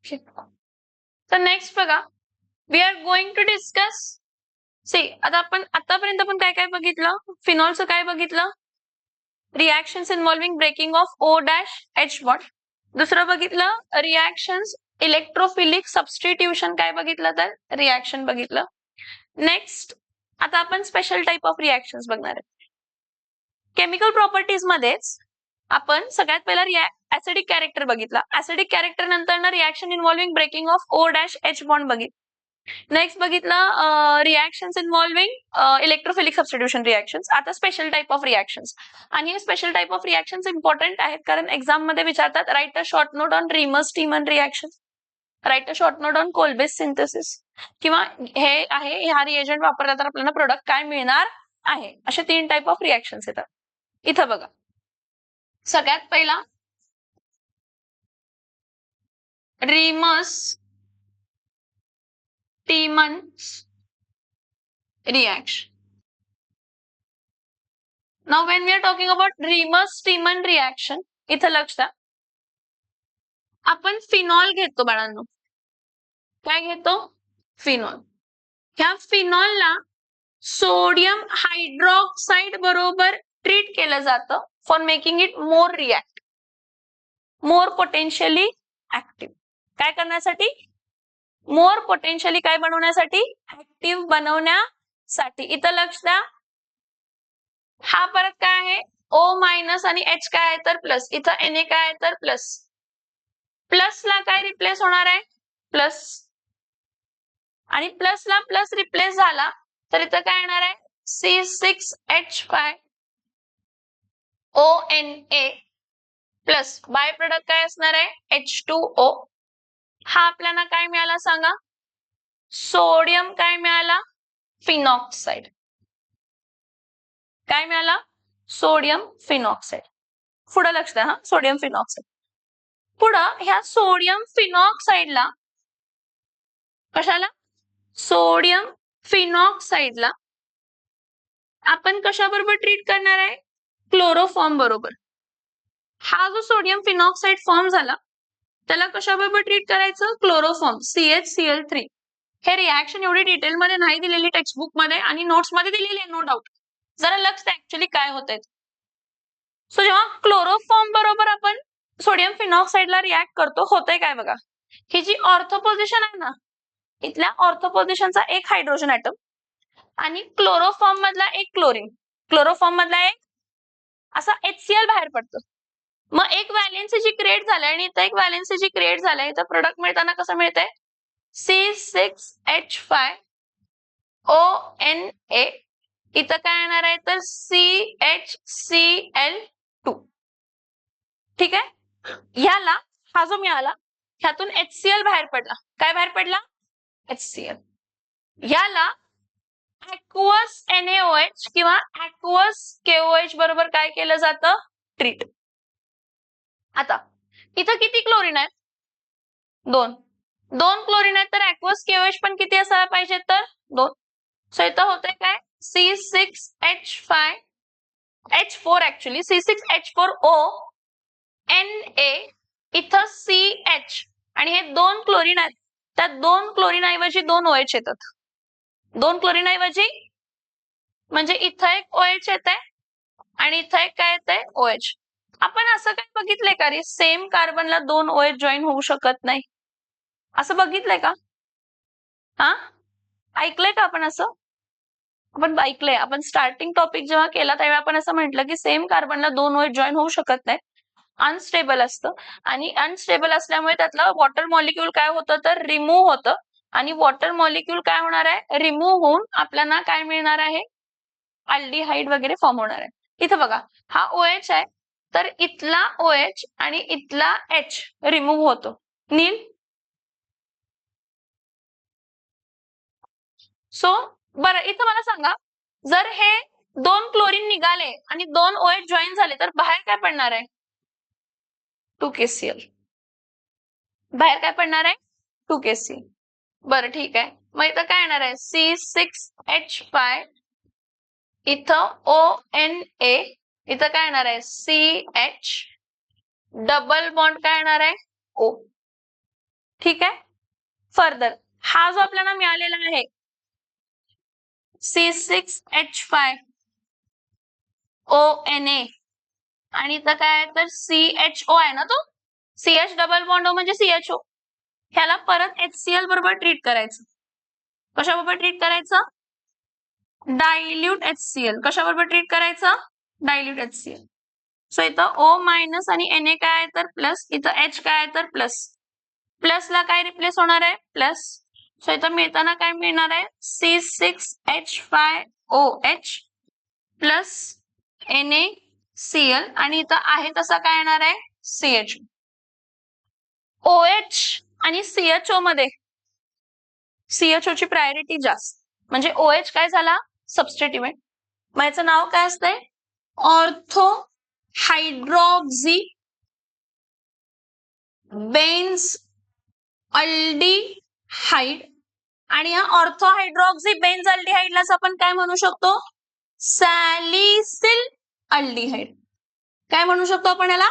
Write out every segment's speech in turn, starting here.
तर नेक्स्ट बघा, we are going to discuss आता आपण आतापर्यंत आपण काय काय बघितलं, फिनॉलचं काय बघितलं, reactions involving breaking of O dash H bond. दुसरं बघितलं रिएक्शन्स इलेक्ट्रोफिलिक सबस्टिट्यूशन, काय बघितलं तर रिएक्शन बघितलं. नेक्स्ट आता आपण स्पेशल टाइप ऑफ रिएक्शन्स बघणार आहे. केमिकल प्रॉपर्टीज मध्येच आपण सगळ्यात पहिला ऍसिडिक कॅरेक्टर बघितला. ऍसिडिक कॅरेक्टर नंतर reaction involving breaking of O dash H bond बघितलं. नेक्स्ट बघितलं reactions involving electrophilic substitution reactions. आता स्पेशल टाइप ऑफ रिएक्शन्स, आणि हे special type of reactions important आहेत कारण एक्झाम मध्ये विचारतात. Write a short note on Reimer Tiemann reaction, write a short note on Kolbe's synthesis, किंवा हे आहे हा रिएजंट वापरला तर आपल्याला प्रोडक्ट काय मिळणार आहे. असे 3 टाइप ऑफ रिएक्शन्स येतात. इथं बघा, सगळ्यात पहिला रीमर-स्टीमन reaction. Now when we are talking about Remer-Steeman reaction, इथं लक्ष द्या, आपण फिनॉल घेतो बाळांनो. काय घेतो? फिनॉल. ह्या फिनॉलला सोडियम हायड्रॉक्साइड बरोबर ट्रीट केलं जातं for making it more react, more potentially active. काय करण्यासाठी? मोर पोटेन्शियली काय बनवण्यासाठी? ऍक्टिव्ह बनवण्यासाठी. इथं लक्ष द्या, हा परत काय आहे? O मायनस आणि H काय आहे तर प्लस. इथं Na काय आहे तर प्लस. प्लसला काय रिप्लेस होणार आहे? प्लस. आणि प्लसला प्लस रिप्लेस झाला तर इथं काय येणार आहे? C6H5 ONA plus by product काय असणार आहे? H2O. हा आपल्याला काय मिळाला सांगा? सोडियम काय मिळाला? फिनॉक्साइड. काय मिळाला? Sodium phenoxide. पुढे लक्ष द्या, हा सोडियम फिनॉक्साइड. पुढं ह्या सोडियम फिनॉक्साइडला, कशाला? सोडियम फिनॉक्साइडला आपण कशाबरोबर ट्रीट करणार आहे? क्लोरोफॉर्म बरोबर. हा जो सोडियम फिनॉक्साइड फॉर्म झाला त्याला कशाबरोबर ट्रीट करायचं? Chloroform CHCl3. हे रिएक्शन एवढी डिटेल मध्ये नाही दिलेली टेक्स्टबुक मध्ये आणि नोट्स मध्ये दिलेली आहे, नो डाऊट. जरा लक्ष द्या ऍक्च्युअली काय होतंय. सो जेव्हा क्लोरोफॉर्म बरोबर आपण सोडियम फिनॉक्साइडला रिॲक्ट करतो, होतंय काय बघा. ही जी ऑर्थो पोझिशन आहे ना, इथल्या ऑर्थो पोझिशनचा एक हायड्रोजन ऍटम आणि क्लोरोफॉर्म मधला एक क्लोरीन, क्लोरोफॉर्म मधला एक असा HCl बाहेर पडतो. मग एक व्हॅलेन्सी जी क्रिएट झालाय आणि इथं एक व्हॅलेन्सी जी क्रिएट झालाय, इथं प्रोडक्ट मिळताना कसं मिळतंय? C6H5 ONA. इथं काय येणार आहे तर CHCl2. ठीक आहे. ह्याला हा जो मिळाला ह्यातून HCl बाहेर पडला. काय बाहेर पडला? HCl. ह्याला aqueous NaOH किंवा aqueous KOH बरोबर काय केलं जातं? ट्रीट. आता इथं किती क्लोरीन आहेत? 2. 2 क्लोरीन आहेत तर aqueous KOH पण किती असायला पाहिजे तर 2. सो इथं होतंय काय? C6H5 H4 actually C6H4O Na, इथं CH आणि हे 2 क्लोरीन आहेत. त्या 2 क्लोरीन ऐवजी 2 OH येतात. 2 क्लोरीन ऐवजी म्हणजे इथं एक OH येत आहे आणि इथं एक काय येत आहे? OH. आपण असं काय बघितलंय का रे, सेम कार्बनला 2 OH जॉईन होऊ शकत नाही, असं बघितलंय का? हा, ऐकलंय का आपण असं? आपण ऐकलंय. आपण स्टार्टिंग टॉपिक जेव्हा केला तेव्हा आपण असं म्हटलं की सेम कार्बनला 2 OH जॉईन होऊ शकत नाही, अनस्टेबल असतं. आणि अनस्टेबल असल्यामुळे त्यातलं वॉटर मॉलिक्यूल काय होतं तर रिमूव्ह होतं. आणि वॉटर मॉलिक्यूल काय होणार आहे? रिमूव्ह होऊन आपल्याला काय मिळणार आहे? अल्डिहाइड वगैरे फॉर्म होणार आहे. इथं बघा, हा OH आहे तर इथला OH आणि इथला H रिमूव्ह होतो. नील. सो बरं, इथं मला सांगा, जर हे 2 क्लोरीन निघाले आणि 2 OH जॉईन झाले तर बाहेर काय पडणार आहे? 2KCl. बाहेर काय पडणार आहे? 2KCl. बरं ठीक आहे. मग इथं काय येणार आहे? C6H5 इथं ONA, इथं काय येणार आहे? CH डबल बॉन्ड काय येणार आहे? O. ठीक आहे. फर्दर हा जो आपल्याला मिळालेला आहे C6H5ONA आणि इथं काय आहे तर CHO आहे ना, तो CH डबल बॉन्ड O म्हणजे CHO. ह्याला परत HCl बरोबर ट्रीट करायचं. कशाबरोबर ट्रीट करायचं? Dilute HCl. कशाबरोबर ट्रीट करायचं? Dilute HCl. सो इथं O मायनस आणि Na काय आहे तर प्लस, इथं H काय आहे तर प्लस. प्लसला काय रिप्लेस होणार आहे? प्लस. सो इथं मिळताना काय मिळणार आहे? C6H5OH प्लस NaCl आणि इथं आहे तसा काय येणार आहे? CH. OH आणि CHO मध्ये CHO ची प्रायोरिटी जास्त, म्हणजे OH काय झाला? सबस्टिट्यूएंट. मग याचं नाव काय असतंय? ऑर्थो हायड्रॉक्झी बेन्झ अल्डिहाइड आणि या ऑर्थो हायड्रॉक्झी बेन्झ अल्डिहाइडलाच आपण काय म्हणू शकतो? सॅलिसिल अल्डिहाइड. काय म्हणू शकतो आपण याला?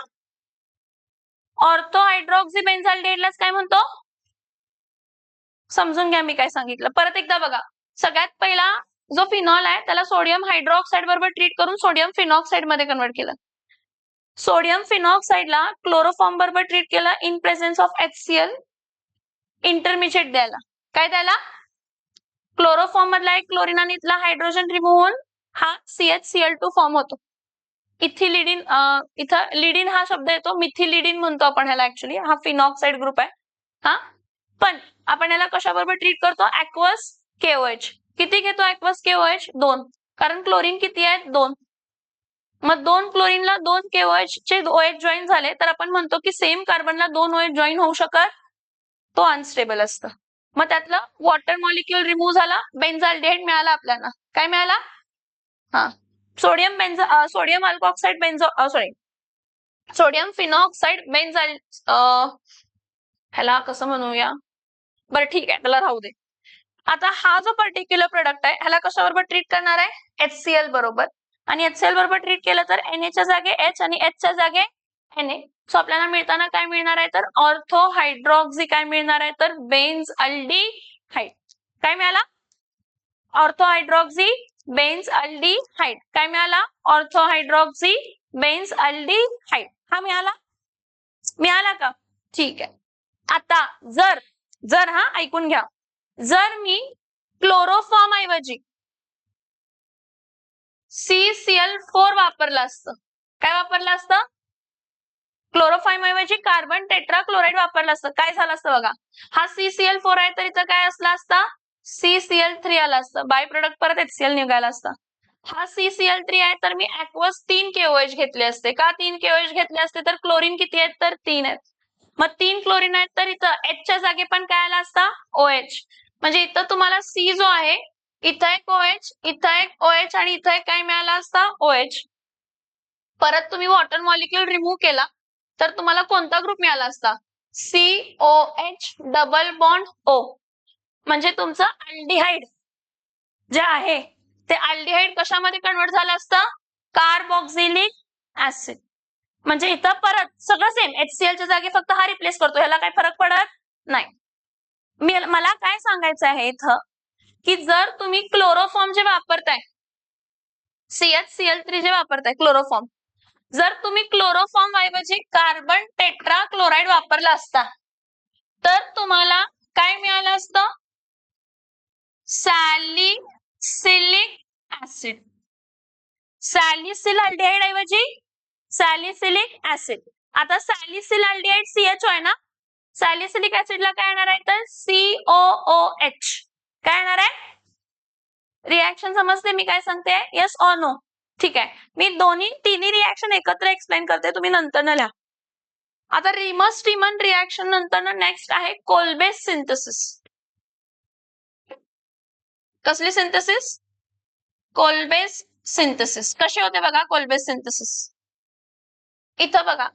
ऑर्थो हायड्रॉक्झी बेन्झ अल्डिहाइडलाच काय म्हणतो? समजून घ्या मी काय सांगितलं. परत एकदा बघा. सगळ्यात पहिला जो फिनॉल आहे त्याला सोडियम हायड्रॉक्साइड बरोबर ट्रीट करून सोडियम फिनॉक्साइड मध्ये कन्वर्ट केलं. सोडियम फिनॉक्साइडला क्लोरोफॉर्म बरोबर ट्रीट केलं in presence of HCl. Intermediate द्यायला. काय द्यायला? क्लोरोफॉर्म मधला एक क्लोरीन आणि इथला हायड्रोजन रिमूव्ह होऊन हा CHCl2 फॉर्म होतो. इथिलिडिन, इथं लिडिन हा शब्द येतो, मिथिलिडिन म्हणतो आपण ह्याला. ऍक्च्युली हा फिनॉक्साइड ग्रुप आहे. हा पण आपण याला कशाबरोबर ट्रीट करतो? Aqueous KOH. किती घेतो ऍक्वस KOH? 2. कारण क्लोरीन किती आहेत? 2. मग 2 क्लोरीनला 2 KOH चे OH जॉईन झाले तर आपण म्हणतो की सेम कार्बनला 2 OH जॉईन होऊ शकत, तो अनस्टेबल असतं. मग त्यातलं वॉटर मॉलिक्युल रिमूव्ह झाला, बेन्झाल्डिहाइड मिळाला आपल्याला. काय मिळाला? हा सोडियम अल्कोक्साइड सोडियम फिनॉक्साइड ह्याला कसं म्हणूया? बरं ठीक आहे, त्याला राहू दे. आता हा जो पर्टिक्युलर प्रोडक्ट आहे ह्याला कशाबरोबर ट्रीट करणार आहे? HCl बरोबर. आणि HCl बरोबर ट्रीट केलं तर Na च्या जागे H आणि H च्या जागे Na. सो आपल्याला मिळताना काय मिळणार आहे तर ऑर्थो हायड्रॉक्झी काय मिळणार आहे तर बेन्झ अल्डिहाइड. काय मिळाला? Ortho hydroxy benzaldehyde. काय मिळाला? Ortho hydroxy benzaldehyde. हा मिळाला? मिळाला का? ठीक आहे. आता जर हा ऐकून घ्या, जर मी क्लोरोफॉर्म ऐवजी CCl4 वापरलं असतं, काय वापरलं असतं? क्लोरोफॉर्म ऐवजी कार्बन टेट्राक्लोराइड वापरलं असतं, काय झालं असतं बघा. हा CCl4 आहे तर इथं काय असला असता? CCl3 आला असतं. बाय प्रोडक्ट परत HCl निघाला असता. हा CCl3 आहे तर मी ऍक्वस 3 KOH घेतले असते. का 3 KOH घेतले असते तर क्लोरीन किती आहेत तर 3 आहेत. मग 3 क्लोरीन आहेत तर इथं H च्या जागी पण काय आला असता? OH. म्हणजे इथं तुम्हाला C जो आहे, इथं एक OH, इथं एक OH आणि इथं एक काय मिळाला असता? OH. परत तुम्ही वॉटर मॉलिक्युल रिमूव्ह केला तर तुम्हाला कोणता ग्रुप मिळाला असता? COH double bond O. म्हणजे तुमचं अल्डिहाइड जे आहे ते अल्डिहाइड कशामध्ये कन्वर्ट झालं असतं? Carboxylic acid. म्हणजे इथं परत सगळं सेम, HCl च्या जागी फक्त हा रिप्लेस करतो, ह्याला काही फरक पडत नाही. मला काय सांगायचं आहे इथं की जर तुम्ही क्लोरोफॉर्म जे वापरताय, CHCl3 जे वापरताय क्लोरोफॉर्म, जर तुम्ही क्लोरोफॉर्म ऐवजी कार्बन टेट्राक्लोराइड वापरला असता तर तुम्हाला काय मिळालं असतं? Salicylic acid. सॅलिसिल अल्डिहाइड ऐवजी सॅलिसिलिक ऍसिड. आता सॅलिसिल अल्डिहाइड CHO आहे ना, सॅलिसिलिक ऍसिडला काय येणार आहे तर COOH. काय येणार आहे? रिएक्शन समजते मी काय सांगते? Yes or no? ठीक आहे, मी तिन्ही रिएक्शन एकत्र एक्सप्लेन करते, तुम्ही नंतर लिहा. आता रिमस स्टीमन रिएक्शन नंतर नेक्स्ट आहे कोलबेस सिंथेसिस. कसली सिंथेसिस? Kolbe's synthesis. कसे होते बघा कोलबेस सिंथेसिस? इथं बघा,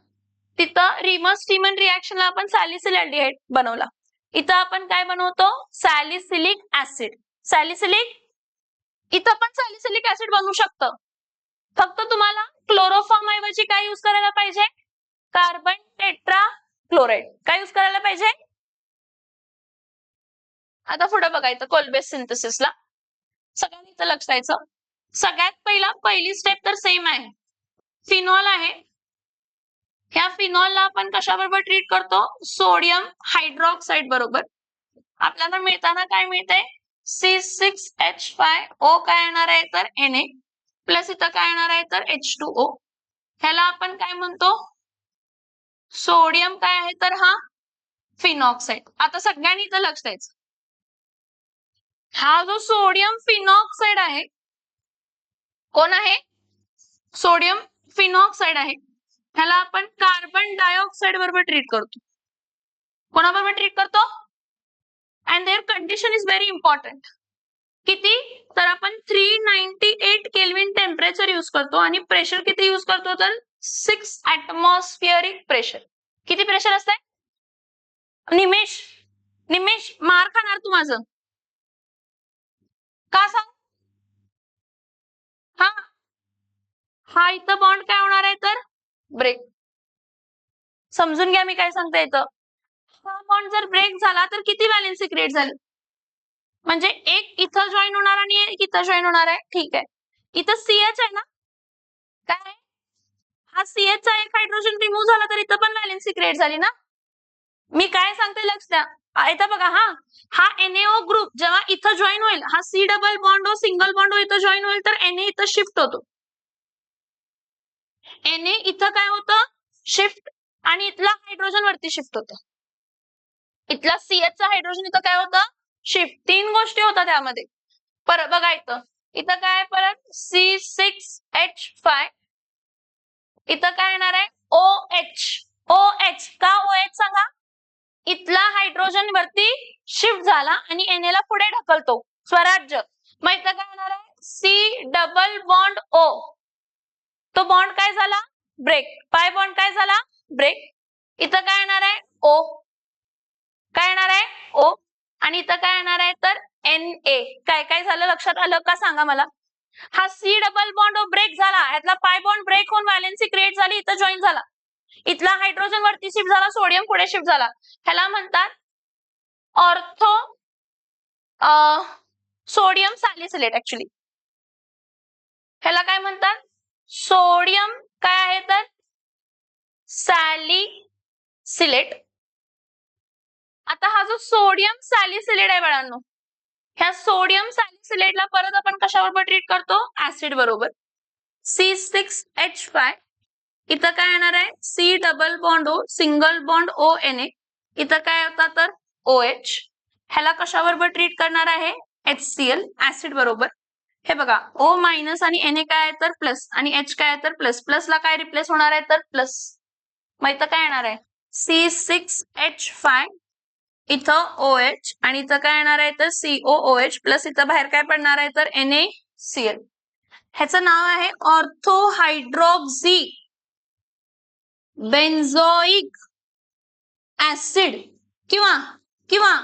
तिथं रिमस स्टीमन रिएक्शनला आपण सॅलिसिल अल्डिहाइड बनवला. इथं आपण काय बनवतो? Salicylic acid. इथं पण सॅलिसिलिक ऍसिड बनवू शकतं, फक्त तुम्हाला क्लोरोफॉर्म ऐवजी काय यूज करायला पाहिजे? Carbon tetrachloride. काय यूज करायला पाहिजे? आता पुढे बघायचं कोलबेस सिंथेसिसला. सगळ्यांनी इथं लक्ष द्यायचं. सगळ्यात पहिली स्टेप तर सेम आहे. फिनॉल आहे. ह्या फिनॉलला आपण कशाबरोबर ट्रीट करतो? सोडियम हायड्रॉक्साईड बरोबर. आपल्याला मिळताना काय मिळते? C6H5O काय येणार आहे तर Na प्लस इथं काय येणार आहे तर H2O. ह्याला आपण काय म्हणतो? सोडियम काय आहे तर हा फिनॉक्साइड. आता सगळ्यांनी इथं लक्ष द्यायचं. हा जो सोडियम फिनॉक्साइड आहे, कोण आहे? सोडियम फिनॉक्साइड आहे. ह्याला आपण कार्बन डायऑक्साइड बरोबर ट्रीट करतो. कोणाबरोबर ट्रीट करतो? And their condition is very important. किती? तर आपण 398 केल्विन टेम्परेचर यूज करतो आणि प्रेशर किती यूज करतो तर 6 ॲटमॉस्फिअरिक प्रेशर. किती प्रेशर असतंय? निमेश मार खाणार तू माझं. का सांग? हा इथं बॉन्ड काय होणार आहे तर ब्रेक. समजून घ्या मी काय सांगते इथं. हा बॉन्ड जर ब्रेक झाला तर किती व्हॅलेन्सी क्रिएट झाली? म्हणजे एक इथं जॉईन होणार आणि एक इथं जॉईन होणार आहे. ठीक आहे. इथं CH आहे ना? काय? हा CH चा एक हायड्रोजन रिमूव्ह झाला तर इथं पण व्हॅलेन्सी क्रिएट झाली ना? मी काय सांगते लक्ष द्या. इथं बघा हा NaO ग्रुप जेव्हा इथं जॉईन होईल, हा C double bond single bond इथं जॉईन होईल तर Na इथं शिफ्ट होतो. Na इथं काय होतं? शिफ्ट आणि इथला हायड्रोजन वरती शिफ्ट होतं. इथला CH चा हायड्रोजन इथं काय होतं? शिफ्ट. 3 गोष्टी होतात त्यामध्ये. परत बघा इथं काय परत C6H5 इथं काय येणार आहे? OH का OH सांगा? इथला हायड्रोजन वरती शिफ्ट झाला आणि Na ला पुढे ढकलतो स्वराज्य. मग इथं काय होणार आहे? C double bond O. तो बॉन्ड काय झाला? ब्रेक. पाय बॉन्ड काय झाला? ब्रेक. इथं काय येणार आहे? O. काय येणार आहे? O. आणि इथं काय येणार आहे तर Na. काय झालं लक्षात आलं का सांगा मला? हा C डबल बॉन्ड ब्रेक झाला. यातला पाय बॉन्ड ब्रेक होऊन व्हॅलेन्सी क्रिएट झाली, इथं जॉईन झाला. इथला हायड्रोजन वरती शिफ्ट झाला, सोडियम पुढे शिफ्ट झाला. ह्याला म्हणतात ऑर्थो सोडियम सॅलिसिलेट. ऍक्च्युली ह्याला काय म्हणतात? सोडियम काय आहे तर सॅलिसिलेट. आता हा जो सोडियम सॅलिसिलेट आहे बाळांनो, ह्या सोडियम सॅलिसिलेटला परत आपण कशाबरोबर ट्रीट करतो? ऍसिड बरोबर. C6H5 इथं काय येणार आहे? C double bond O single bond O Na. इथं काय होता तर OH. ह्याला कशाबरोबर ट्रीट करणार आहे? HCl ऍसिड बरोबर. हे बघा O मायनस आणि Na काय आहे तर प्लस आणि H काय आहे तर प्लस. प्लसला काय रिप्लेस होणार आहे तर प्लस. मग इथं काय येणार आहे? C6H5 इथं OH आणि इथं काय येणार आहे तर COOH प्लस इथं बाहेर काय पडणार आहे तर NaCl. ह्याचं नाव आहे ऑर्थोहायड्रॉक्सी बेन्झोइक ऍसिड किंवा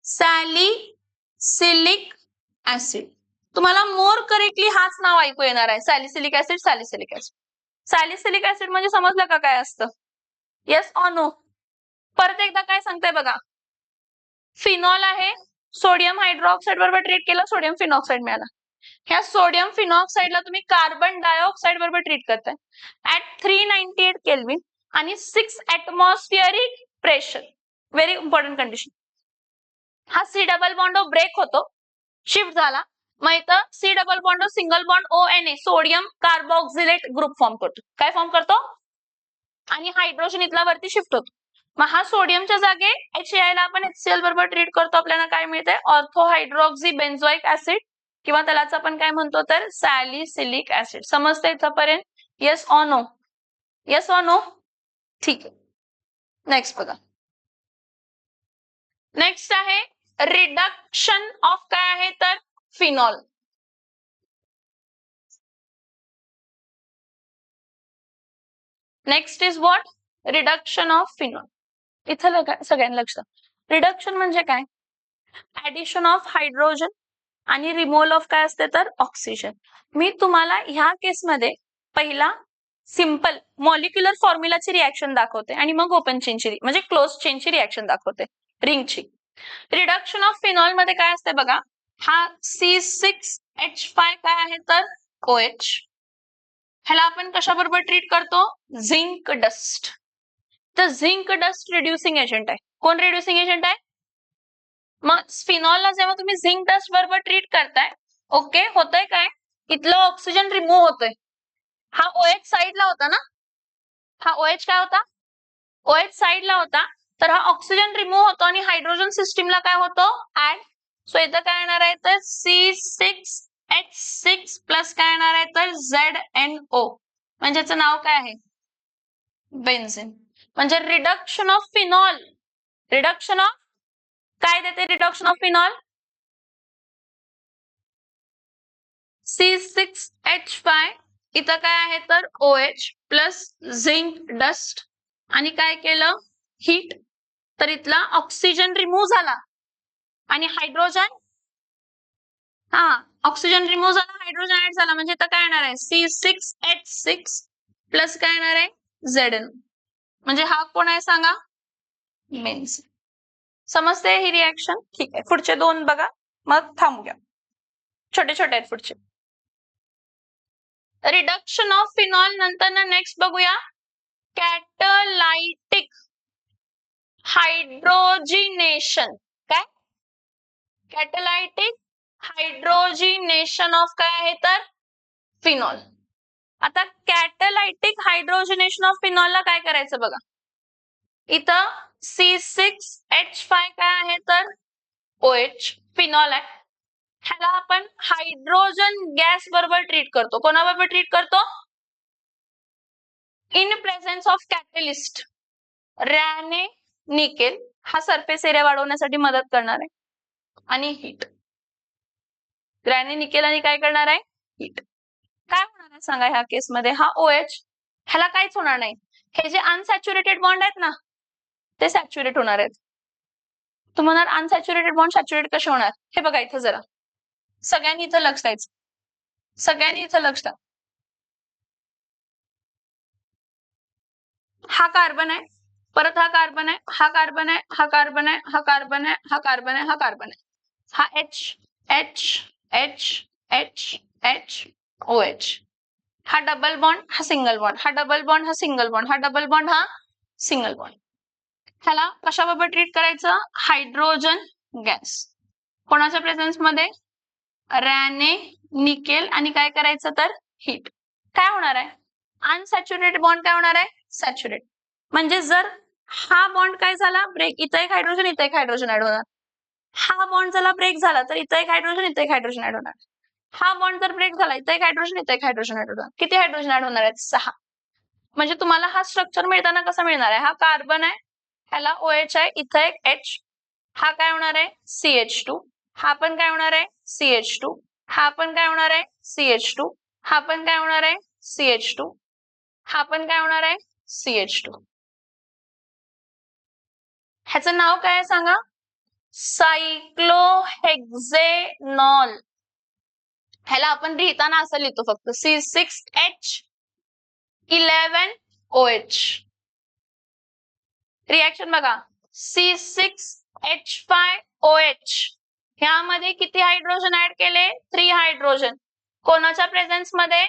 सॅलिसिलिक ऍसिड. तुम्हाला मोर करेक्टली हाच नाव ऐकू येणार आहे, सॅलिसिलिक ऍसिड. सॅलिसिलिक ऍसिड म्हणजे समजलं का काय असतं? Yes or no? परत एकदा काय सांगताय बघा. फिनॉल आहे, सोडियम हायड्रॉक्साइड बरोबर ट्रीट केलं, सोडियम फिनॉक्साइड मिळाला. ह्या सोडियम फिनॉक्साइडला तुम्ही कार्बन डायऑक्साइड बरोबर ट्रीट करताय ऍट 398 केल्विन आणि 6 atmospheric pressure. Very important condition. हा C डबल बॉन्ड ब्रेक होतो, शिफ्ट झाला. मग इथं C double bond single bond ONA sodium carboxylate group form करतो. काय फॉर्म करतो? आणि हायड्रोजन इथला वरती शिफ्ट होतो. मग हा सोडियमच्या जागे HCl ला आपण HCl बरोबर ट्रीट करतो. आपल्याला काय मिळतंय? ऑर्थोहायड्रॉक्सी बेन्झोइक ऍसिड किंवा त्यालाच आपण काय म्हणतो तर सॅलिसिलिक ऍसिड. समजतंय इथपर्यंत? Yes or no? Yes or no? ठीक आहे. नेक्स्ट बघा. नेक्स्ट आहे रिडक्शन ऑफ काय आहे तर phenol. Next is what? Reduction of phenol. इथं सगळ्यांना लक्ष. रिडक्शन म्हणजे काय? ऍडिशन ऑफ हायड्रोजन आणि रिमूव्हल ऑफ काय असते तर ऑक्सिजन. मी तुम्हाला ह्या केसमध्ये पहिला सिंपल मॉलिक्युलर फॉर्म्युलाची रिएक्शन दाखवते आणि मग ओपन चेनची म्हणजे क्लोज चेनची रिएक्शन दाखवते, रिंगची. रिडक्शन ऑफ फिनॉल मध्ये काय असते बघा, हा C6H5 काय आहे तर OH. ह्याला आपण कशाबरोबर ट्रीट करतो, झिंक डस्ट. तर झिंक डस्ट रिड्युसिंग एजंट आहे. कोण रिड्युसिंग एजंट आहे? मग फिनॉलला जेव्हा तुम्ही झिंक डस्ट बरोबर ट्रीट करताय, ओके, होतंय काय, इथलं ऑक्सिजन रिमूव्ह होतोय. हा OH साइडला होता ना, हा OH काय होता, OH साइडला होता, तर हा ऑक्सिजन रिमूव्ह होतो आणि हायड्रोजन सिस्टीमला काय होतो, ऍड. सो इथं काय येणार आहे तर C6H6 प्लस काय येणार आहे तर ZNO, म्हणजे याचं नाव काय आहे, बेन्झिन. म्हणजे reduction of phenol, reduction of काय देते रिडक्शन ऑफ फिनॉल, C6H5 इथं काय आहे तर OH प्लस झिंक डस्ट आणि काय केलं, हीट, तर इथला ऑक्सिजन रिमूव्ह झाला आणि हायड्रोजन, हा ऑक्सिजन रिमूव्ह झाला, हायड्रोजन ऍड झाला, म्हणजे इथं काय येणार आहे C6H6 प्लस काय येणार आहे ZN, म्हणजे हा कोण आहे सांगा, बेन्झिन. समजते ही रिएक्शन? ठीक आहे, पुढचे दोन बघा मग थांबूया, छोटे छोटे आहेत पुढचे. रिडक्शन ऑफ फिनॉल नंतर ना नेक्स्ट बघूया कॅटलायटिक हायड्रोजिनेशन. काय, कॅटलायटिक हायड्रोजिनेशन ऑफ काय आहे तर फिनॉल. आता कॅटलायटिक हायड्रोजिनेशन ऑफ फिनॉलला काय करायचं बघा, इथं C6H5 काय आहे तर OH फिनॉल आहे, ह्याला आपण हायड्रोजन गॅस बरोबर ट्रीट करतो. कोणाबरोबर ट्रीट करतो, in presence of catalyst Raney nickel, हा सरफेस एरिया वाढवण्यासाठी मदत करणार आहे, आणि हीट. रॅने निकेल आणि काय करणार आहे, हीट. काय होणार आहे सांगा ह्या केसमध्ये, हा OH, ह्याला काहीच होणार नाही, हे जे अनसॅच्युरेटेड बॉन्ड आहेत ना ते सॅच्युरेट होणार आहेत. तुम्हाला अनसॅच्युरेटेड बॉन्ड सॅच्युरेट कसे होणार, हे बघा इथं जरा सगळ्यांनी इथं लक्ष द्यायचं, सगळ्यांनी इथं लक्ष द्या. हा कार्बन आहे, परत हा कार्बन आहे, हा कार्बन आहे, हा कार्बन आहे, हा कार्बन आहे, हा कार्बन आहे, हा कार्बन आहे, हा H H H H H OH, हा डबल बॉन्ड, हा सिंगल बॉन्ड, हा डबल बॉन्ड, हा सिंगल बॉन्ड, हा डबल बॉन्ड, हा सिंगल बॉन्ड. ह्याला कशाबरोबर ट्रीट करायचं, हायड्रोजन गॅस, कोणाच्या प्रेझेन्स मध्ये, रॅने निकेल, आणि काय करायचं तर हीट. काय होणार आहे, अनसॅच्युरेटेड बॉन्ड काय होणार आहे सॅच्युरेट, म्हणजे जर हा बॉन्ड काय झाला ब्रेक, इथं एक हायड्रोजन इथं एक हायड्रोजन ऍड होणार, हा बॉन्ड झाला ब्रेक झाला तर इथं एक हायड्रोजन इथं एक हायड्रोजन ऍड होणार, हा बॉन्ड जर ब्रेक झाला इथं एक हायड्रोजन इथं एक हायड्रोजन ऍड होणार. किती हायड्रोजन ऍड होणार आहेत, 6. म्हणजे तुम्हाला हा स्ट्रक्चर मिळताना कसा मिळणार आहे, हा कार्बन आहे, ह्याला OH आहे, इथं एक H, हा काय होणार आहे CH2, हा पण काय होणार आहे CH2, हा पण काय होणार आहे CH2, हा पण काय होणार आहे CH2, हा पण काय होणार आहे CH2. ह्याचं नाव काय आहे सांगा, सायक्लोहेक्झेनॉल. ह्याला आपण लिहिताना असं लिहितो फक्त C6H11OH. रिएक्शन बघा, C6H5OH, ह्यामध्ये किती हायड्रोजन ऍड केले, 3 हायड्रोजन, कोणाच्या प्रेझेन्स मध्ये,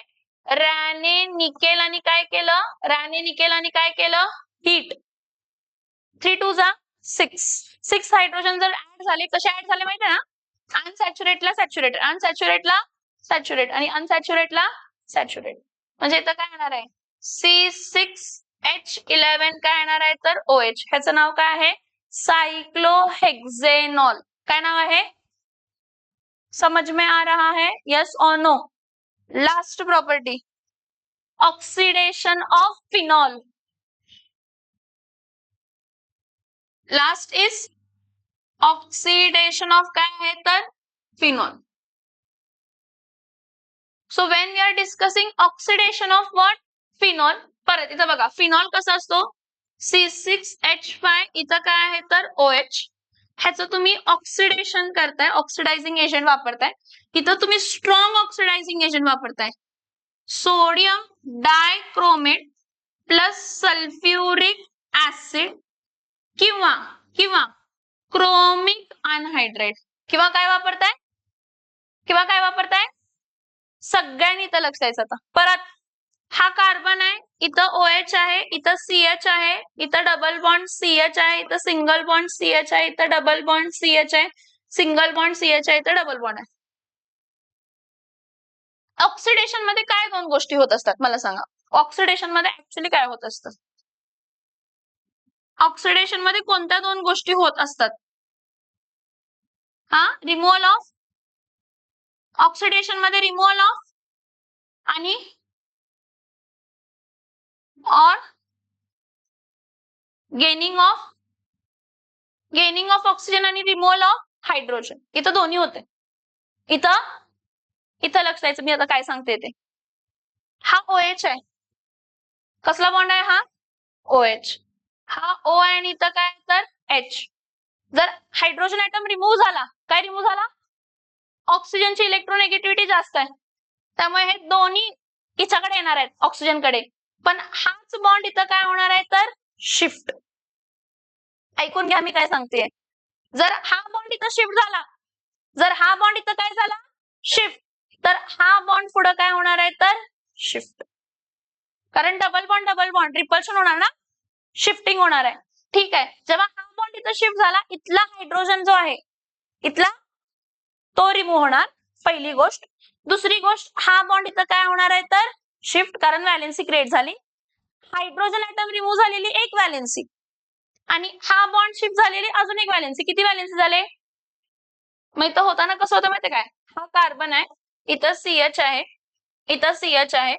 रॅने निकेल, आणि काय केलं, रॅने निकेल आणि काय केलं, हीट. 3 2 जा 6 हायड्रोजन जर ऍड झाले, कसे ऍड झाले माहिती आहे ना, अनसॅच्युरेटला सॅच्युरेट, अनसॅच्युरेटला सॅच्युरेट, आणि अनसॅच्युरेटला सॅच्युरेट, म्हणजे इथं काय येणार आहे C6H11 काय येणार आहे तर OH. ह्याचं नाव काय आहे, सायक्लोहेक्झेनॉल. काय नाव आहे, समझ में आ रहा है, यस और no. Last property, oxidation of phenol. Last is oxidation of काय आहे तर phenol. So when we are discussing oxidation of what, phenol. परत इथं बघा फिनॉल कसा असतो, C6H5 इथं काय आहे तर OH, ह्याचं तुम्ही ऑक्सिडेशन करताय, ऑक्सिडायझिंग एजंट वापरताय, इथं तुम्ही स्ट्रॉंग ऑक्सिडायझिंग एजंट वापरताय, sodium dichromate plus sulphuric acid किंवा किंवा क्रोमिक अनहायड्रेट किंवा काय वापरताय सगळ्यांनी इथं लक्ष द्यायचं. आता परत हा कार्बन आहे, इथं OH आहे, इथं CH आहे, इथं डबल बॉन्ड CH आहे, इथं सिंगल बॉन्ड CH आहे, इथं डबल बॉन्ड CH आहे, सिंगल बॉन्ड CH आहे, इथं डबल बॉन्ड आहे. ऑक्सिडेशन मध्ये काय दोन गोष्टी होत असतात मला सांगा. ऑक्सिडेशन मध्ये ऍक्च्युली काय होत असतं? ऑक्सिडेशन मध्ये कोणत्या दोन गोष्टी होत असतात? रिमूव्हल ऑफ, ऑक्सिडेशन मध्ये रिमूव्हल ऑफ आणि और गेनिंग ऑफ ऑक्सिजन आणि रिमूव्हल ऑफ हायड्रोजन. इथं दोन्ही होते. इथं लक्ष द्यायचं. मी आता काय सांगते ते. हा OH आहे. कसला बॉन्ड आहे हा? OH. हा O आहे आणि इथं काय तर H. जर हायड्रोजन ऍटम रिमूव्ह झाला, काय रिमूव्ह झाला? ऑक्सिजनची इलेक्ट्रोनेगेटिव्हिटी जास्त आहे, त्यामुळे हे दोन्ही हिच्याकडे येणार आहेत, ऑक्सिजनकडे. पण हाच बॉन्ड इथं काय होणार आहे तर शिफ्ट. ऐकून घ्या मी काय सांगते. जर हा बॉन्ड इथं शिफ्ट झाला, जर हा बॉन्ड इथं काय झाला शिफ्ट, तर हा बॉन्ड पुढे काय होणार आहे तर शिफ्ट. कारण डबल बॉन्ड रिपल्शन होणार ना, शिफ्टिंग होणार आहे. ठीक आहे. जेव्हा हा बॉन्ड इथं शिफ्ट झाला, इथला हायड्रोजन जो आहे इथला तो रिमूव्ह होणार, पहिली गोष्ट. दुसरी गोष्ट, हा बॉन्ड इथं काय होणार आहे तर शिफ्ट, कारण व्हॅलेन्सी क्रिएट झाली. हायड्रोजन ऍटम रिमूव्ह झालेली एक व्हॅलेन्सी आणि हा बॉन्ड शिफ्ट झालेली अजून एक व्हॅलेन्सी. किती व्हॅलेन्सी झाले? मग इथं होताना कसं होतं माहिती काय? हा कार्बन आहे, इथं CH आहे, इथं CH आहे,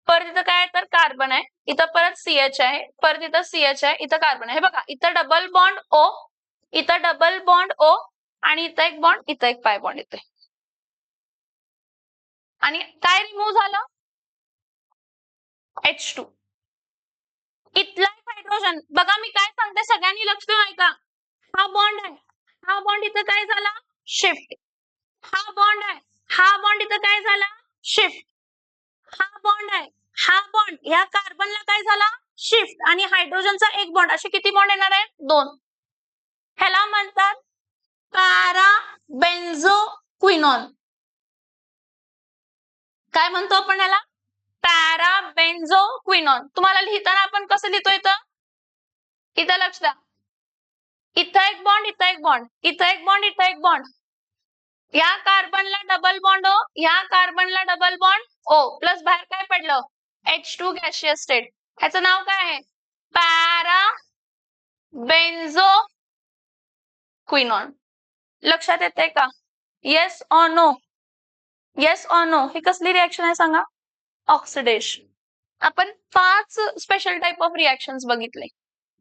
परत इथं काय तर कार्बन आहे, इथं परत CH आहे, परत इथं CH आहे, इथं कार्बन आहे. हे बघा, इथं डबल बॉन्ड O, इथं डबल बॉन्ड O आणि इथं एक बॉन्ड, इथं एक पाय बॉन्ड येते. आणि काय रिमूव्ह झालं? H2. इथला हायड्रोजन बघा, मी काय सांगते सगळ्यांनी लक्ष देऊन ऐका. हा बॉन्ड आहे, हा बॉन्ड इथं काय झाला शिफ्ट. हा बॉन्ड आहे, हा बॉन्ड इथं काय झाला शिफ्ट. हा बॉन्ड आहे, हा बॉन्ड ह्या कार्बनला काय झाला शिफ्ट आणि हायड्रोजनचा एक बॉन्ड. असे किती बॉन्ड येणार आहे? दोन. ह्याला म्हणतात पॅरा बेन्झोक्विनॉन. काय म्हणतो आपण ह्याला? पॅरा बेन्झोक्विनॉन. तुम्हाला लिहिताना आपण कसं लिहितो इथं लक्ष द्या. इथं एक बॉन्ड, इथं एक बॉन्ड, इथं एक बॉन्ड, इथं एक बॉन्ड. या कार्बनला डबल बॉन्ड O, या कार्बनला डबल बॉन्ड O प्लस बाहेर काय पडलं H2 गॅशियस स्टेट. ह्याचं नाव काय आहे? Para benzoquinone. लक्षात येते का? Yes or no? Yes or no? ही कसली रिएक्शन आहे सांगा? ऑक्सिडेशन. आपण 5 स्पेशल टाइप ऑफ रिएक्शन्स बघितले.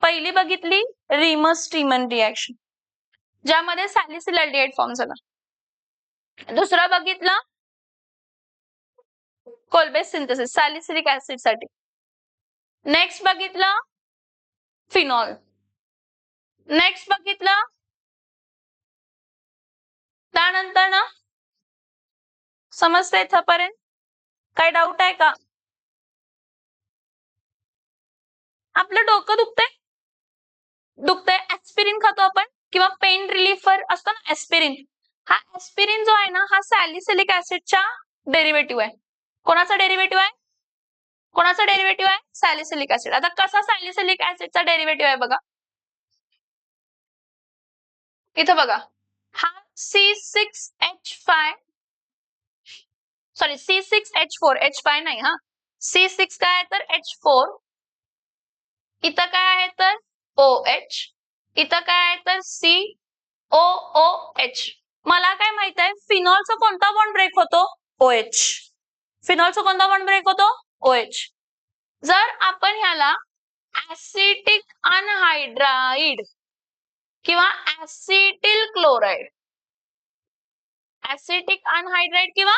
पहिली बघितली रिमस स्टीमन रिएक्शन, ज्यामध्ये सॅलिसिल अल्डिहाइड फॉर्म झाला. दुसरा बघितला कोलबेस सिंथेसिस सॅलिसिलिक ऍसिड साठी. नेक्स्ट बघितलं फिनॉल. नेक्स्ट बघितलं, त्यानंतर ना समजते इथपर्यंत? काय डाऊट आहे का? आपलं डोकं दुखतंय, ऍस्पिरिन खातो आपण किंवा पेन रिलीफर असतो ना ऍस्पिरिन. हा ऍस्पिरिन जो आहे ना, हा सॅलिसिलिक ऍसिडच्या डेरिव्हेटिव्ह आहे. कोणाचा डेरिव्हेटिव्ह आहे? कोणाचा डेरिव्हेटिव्ह आहे? Salicylic acid. आता कसा सॅलिसिलिक ऍसिडचा डेरिव्हेटिव्ह आहे बघा. इथं बघा, हा C6H5 सॉरी C6H4, H5 नाही हा. C6 काय आहे तर H4, इथं काय आहे तर OH, इथं काय आहे तर COOH. मला काय माहित आहे फिनॉलचा कोणता बॉन्ड ब्रेक होतो? OH. फिनॉलचा कोणता बॉन्ड ब्रेक होतो? OH. जर आपण ह्याला ऍसिटिक अनहायड्राइड किंवा ऍसिटिल क्लोराइड, ऍसिटिक अनहायड्राइड किंवा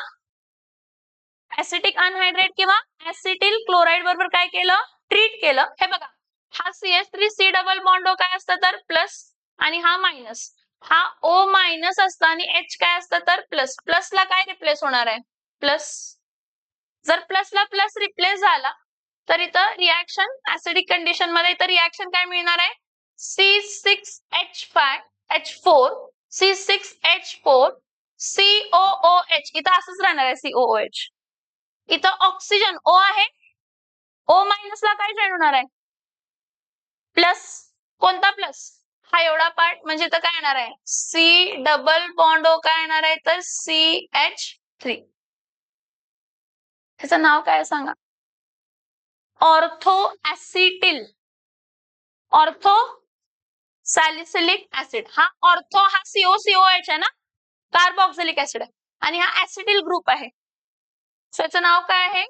ऍसिटिल क्लोराइड बरोबर काय केलं? ट्रीट केलं. हे बघा, हा CH3C डबल बॉन्ड काय असतं तर प्लस आणि हा मायनस. हा O मायनस असतं आणि H काय असतं तर प्लस. प्लसला काय रिप्लेस होणार आहे? प्लस. जर प्लसला प्लस रिप्लेस झाला तर इथं रिएक्शन ऍसिडिक कंडिशन मध्ये इथं रिएक्शन काय मिळणार आहे? C6H4 C6H4 COOH. इथं असंच राहणार आहे COOH. इथं ऑक्सिजन O आहे, O मायनसला काय जॉईन होणार आहे? प्लस. कोणता प्लस? हा एवढा पार्ट, म्हणजे इथं काय येणार आहे? C डबल बॉन्ड O काय येणार आहे? तर CH3. त्याचं नाव काय सांगा? Ortho acetyl. Ortho salicylic acid. हा ऑर्थो हा COCOH आहे ना, कार्बोक्सिलिक ऍसिड आहे, आणि हा ऍसिटिल ग्रुप आहे. त्याचं नाव काय आहे?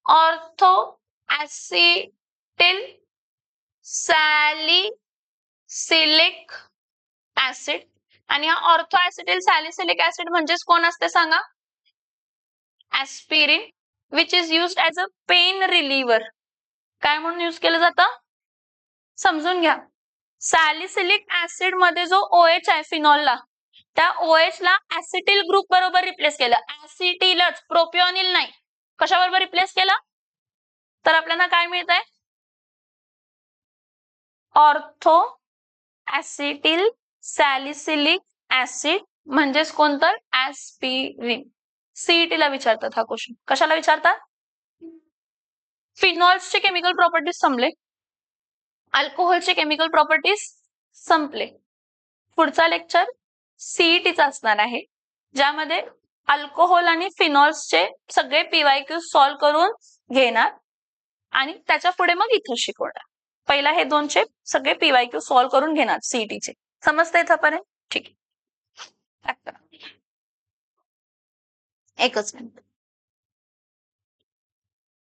Ortho acetyl salicylic acid. आणि हा ऑर्थो ऍसिटिल सॅलिसिलिक ऍसिड म्हणजेच कोण असते सांगा? Aspirin, which is used as a pain reliever. काय म्हणून युज केलं जातं? समजून घ्या. सॅलिसिलिक ऍसिड मध्ये जो OH आहे फिनॉलला, त्या OH ला ऍसिटिल ग्रुप बरोबर रिप्लेस केलं. ऍसिटिलच, प्रोपिओनिल नाही. कशाबरोबर रिप्लेस केलं? तर आपल्याला काय मिळतंय? ऑर्थो ऍसिटिल सॅलिसिलिक ऍसिड म्हणजेच कोणतं? ऍस्पिरिन. CET ला विचारतात हा क्वेश्चन. कशाला विचारतात? फिनॉल्सचे केमिकल प्रॉपर्टीज संपले, अल्कोहोलचे केमिकल प्रॉपर्टीज संपले. पुढचा लेक्चर CETचा असणार आहे, ज्यामध्ये अल्कोहोल आणि फिनॉल्सचे सगळे PYQ सॉल्व्ह करून घेणार आणि त्याच्या पुढे मग इथं शिकवणार. पहिला हे दोनचे सगळे PYQ सॉल्व्ह करून घेणार CETचे. समजतंय इथंपर्यंत? ठीक आहे. एकच मिनिट.